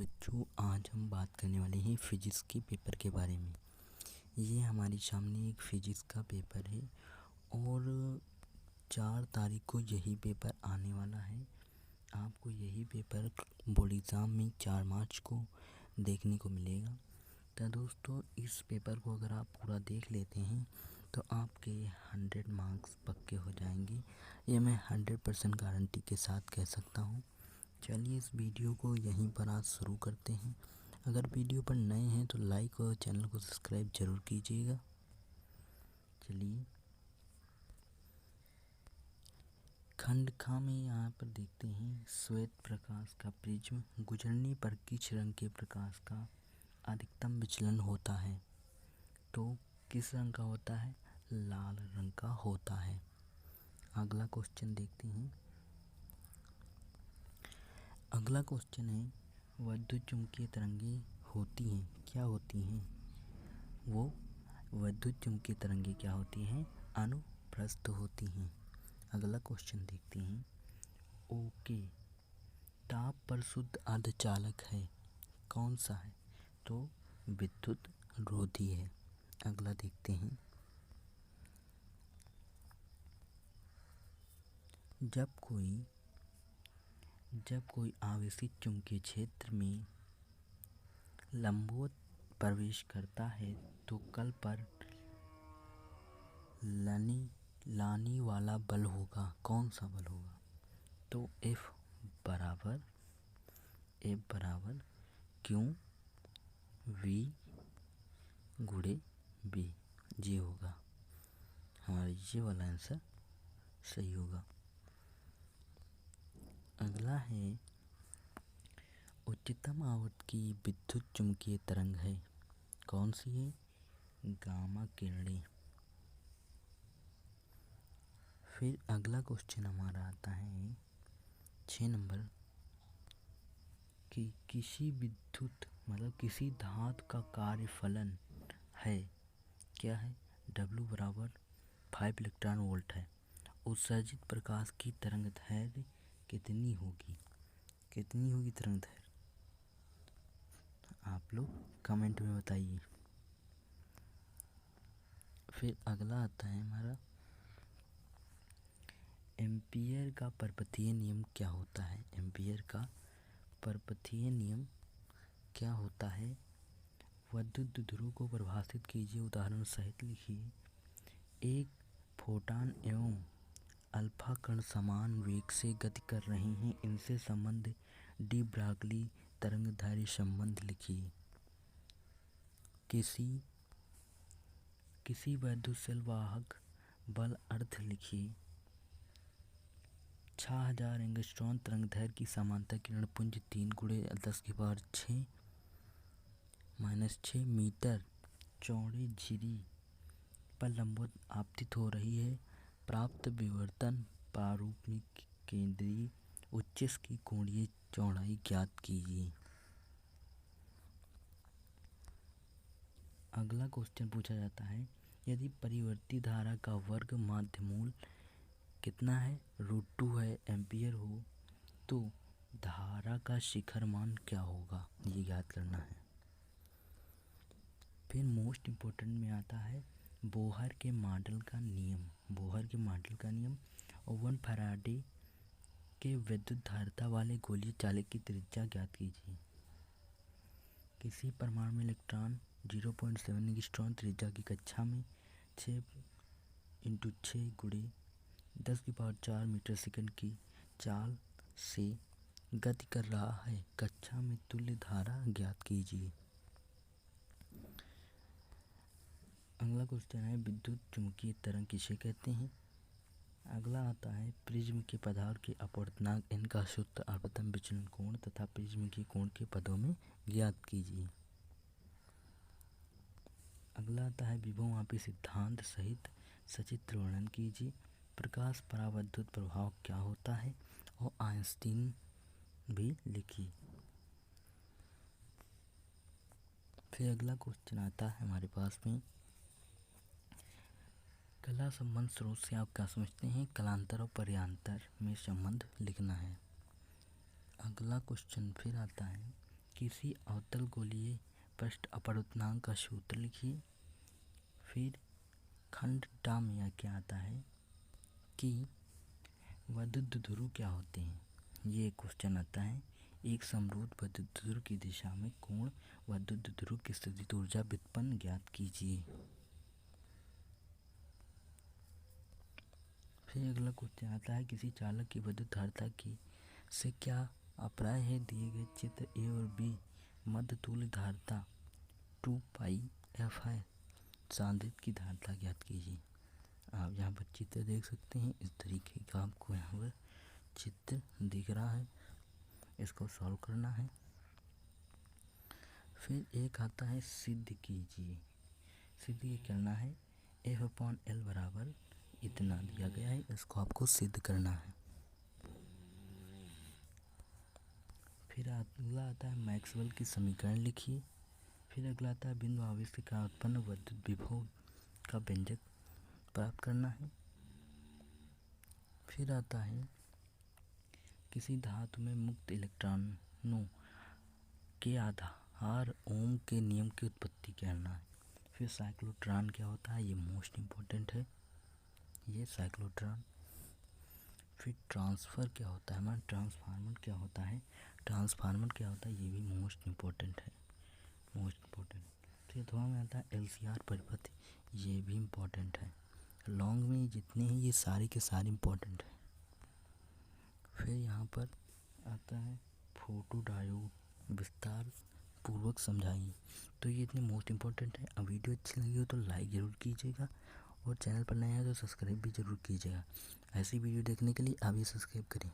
बच्चों, आज हम बात करने वाले हैं फिजिक्स के पेपर के बारे में। ये हमारे सामने एक फिजिक्स का पेपर है और 4 तारीख को यही पेपर आने वाला है। आपको यही पेपर बोर्ड एग्ज़ाम में 4 मार्च को देखने को मिलेगा। तो दोस्तों, इस पेपर को अगर आप पूरा देख लेते हैं तो आपके 100 मार्क्स पक्के हो जाएंगे। ये मैं 100% गारंटी के साथ कह सकता हूँ। चलिए इस वीडियो को यहीं पर आज शुरू करते हैं। अगर वीडियो पर नए हैं तो लाइक और चैनल को सब्सक्राइब जरूर कीजिएगा। चलिए खंड खा में यहाँ पर देखते हैं, श्वेत प्रकाश का प्रिज्म गुजरने पर किस रंग के प्रकाश का अधिकतम विचलन होता है? तो किस रंग का होता है? लाल रंग का होता है। अगला क्वेश्चन देखते हैं। अगला क्वेश्चन है, विद्युत चुम्बकीय तरंगें होती हैं, क्या होती हैं? वो विद्युत चुम्बकीय तरंगें क्या होती हैं? अनुप्रस्थ होती हैं। अगला क्वेश्चन देखते हैं। ओके, ताप पर शुद्ध अर्धचालक है, कौन सा है? तो विद्युत रोधी है। अगला देखते हैं। जब कोई आवेशित चुंबकीय क्षेत्र में लंबवत प्रवेश करता है तो कल पर लाने वाला बल होगा, कौन सा बल होगा? तो F बराबर क्यों V गुणे B, ये होगा हमारा, ये वाला आंसर सही होगा। अगला है, उच्चतम आवृत्ति की विद्युत चुम्बकीय तरंग है, कौन सी है? गामा किरणें। फिर अगला क्वेश्चन हमारा आता है 6 नंबर कि किसी विद्युत किसी धातु का कार्यफलन है, क्या है? W बराबर 5 इलेक्ट्रॉन वोल्ट है। उत्सर्जित प्रकाश की तरंग दैर्घ्य कितनी होगी? कितनी होगी तरंग दैर्घ्य? आप लोग कमेंट में बताइए। फिर अगला आता है हमारा, एम्पियर का पर्पतीय नियम क्या होता है? एम्पियर का पर्पतीय नियम क्या होता है? विद्युत ध्रुव को परिभाषित कीजिए, उदाहरण सहित लिखिए। एक फोटॉन एवं अल्फा कण समान वेग से गति कर रहे हैं, इनसे संबंध डी ब्रॉगली तरंगदैर्घ्य संबंध लिखिए। किसी विद्युत शेल वाहक बल अर्थ लिखिए। 6000 एंगस्ट्रॉम तरंगदैर्घ्य की समांतर किरण पुंज 3 × 10⁻⁶ मीटर चौड़े झिरी पर लंबवत आपतित हो रही है। प्राप्त विवर्तन प्रारूपिक केंद्रीय उच्चिष्ठ की कोणीय चौड़ाई ज्ञात कीजिए। अगला क्वेश्चन पूछा जाता है, यदि परिवर्ती धारा का वर्ग माध्यमूल कितना है? √2 है, एम्पियर हो, तो धारा का शिखर मान क्या होगा, ये याद करना है। फिर मोस्ट इम्पोर्टेंट में आता है बोहर के मॉडल का नियम। बोहर के मॉडल का नियम और 1 फैराडे के विद्युत धारिता वाले गोलीय चालक की त्रिज्या ज्ञात कीजिए। किसी परमाणु में इलेक्ट्रॉन 0.7 एंगस्ट्रॉम त्रिज्या की कक्षा में 6 × 6 × 10⁴ मीटर सेकंड की चाल से गति कर रहा है, कक्षा में तुल्य धारा ज्ञात कीजिए। अगला क्वेश्चन है, विद्युत चुम्बकीय तरंग किसे कहते हैं? अगला आता है, प्रिज्म के पदार्थ के अपवर्तनांक, इनका सूत्र, अपवर्तन विचलन कोण तथा प्रिज्म के कोण के पदों में ज्ञात कीजिए। अगला आता है, विभवमापी सिद्धांत सहित सचित्र वर्णन कीजिए। प्रकाश परावैद्युत प्रभाव क्या होता है? और आइंस्टीन भी लिखिए। फिर अगला क्वेश्चन आता है हमारे पास में, कला संबंध स्रोत से आप क्या समझते हैं? कलांतर और पर्यांतर में संबंध लिखना है। अगला क्वेश्चन फिर आता है किसी अवतल गोलीय पृष्ठ अपवर्तनांक का सूत्र लिखिए। फिर खंड टा में यह क्या आता है कि विद्युत ध्रुव क्या होते हैं, ये क्वेश्चन आता है। एक समरूप विद्युत ध्रुव की दिशा में कोण विद्युत ध्रुव की स्थितिज ऊर्जा व्युत्पन्न ज्ञात कीजिए। फिर अगला क्वेश्चन आता है किसी चालक की विद्युत धारिता की से क्या अभिप्राय है, दिए गए चित्र ए और बी मध्य तुल्य धारिता 2 पाई एफ है, सांद्रित की धारिता ज्ञात कीजिए। आप यहाँ पर चित्र देख सकते हैं, इस तरीके का आपको यहाँ पर चित्र दिख रहा है, इसको सॉल्व करना है। फिर एक आता है सिद्ध कीजिए। सिद्ध ये करना है F/L बराबर इतना दिया गया है, इसको आपको सिद्ध करना है। फिर अगला आता है मैक्सवेल की समीकरण लिखिए। फिर अगला आता है बिंदु आवेश के कारण उत्पन्न विद्युत विभव का व्यंजक प्राप्त करना है। फिर आता है किसी धातु में मुक्त इलेक्ट्रॉनों के आधार ओम के नियम की उत्पत्ति करना है। फिर साइक्लोट्रॉन क्या होता है, ये मोस्ट इम्पोर्टेंट है, ये साइक्लोट्रॉन। फिर ट्रांसफ़र क्या होता है, हमारा ट्रांसफार्मर क्या होता है, ट्रांसफार्मर क्या होता है, ये भी मोस्ट इम्पोर्टेंट है, मोस्ट इम्पोर्टेंट। फिर थोड़ा में आता है LCR परिपथ, ये भी इम्पोर्टेंट है। लॉन्ग में जितने हैं ये सारे के सारे इम्पोर्टेंट है। फिर यहाँ पर आता है फोटो डायोड विस्तार पूर्वक समझाइए। तो ये इतने मोस्ट इम्पोर्टेंट है। अब वीडियो अच्छी लगी हो तो लाइक ज़रूर कीजिएगा और चैनल पर नया है तो सब्सक्राइब भी ज़रूर कीजिएगा। ऐसी वीडियो देखने के लिए आप ये सब्सक्राइब करें।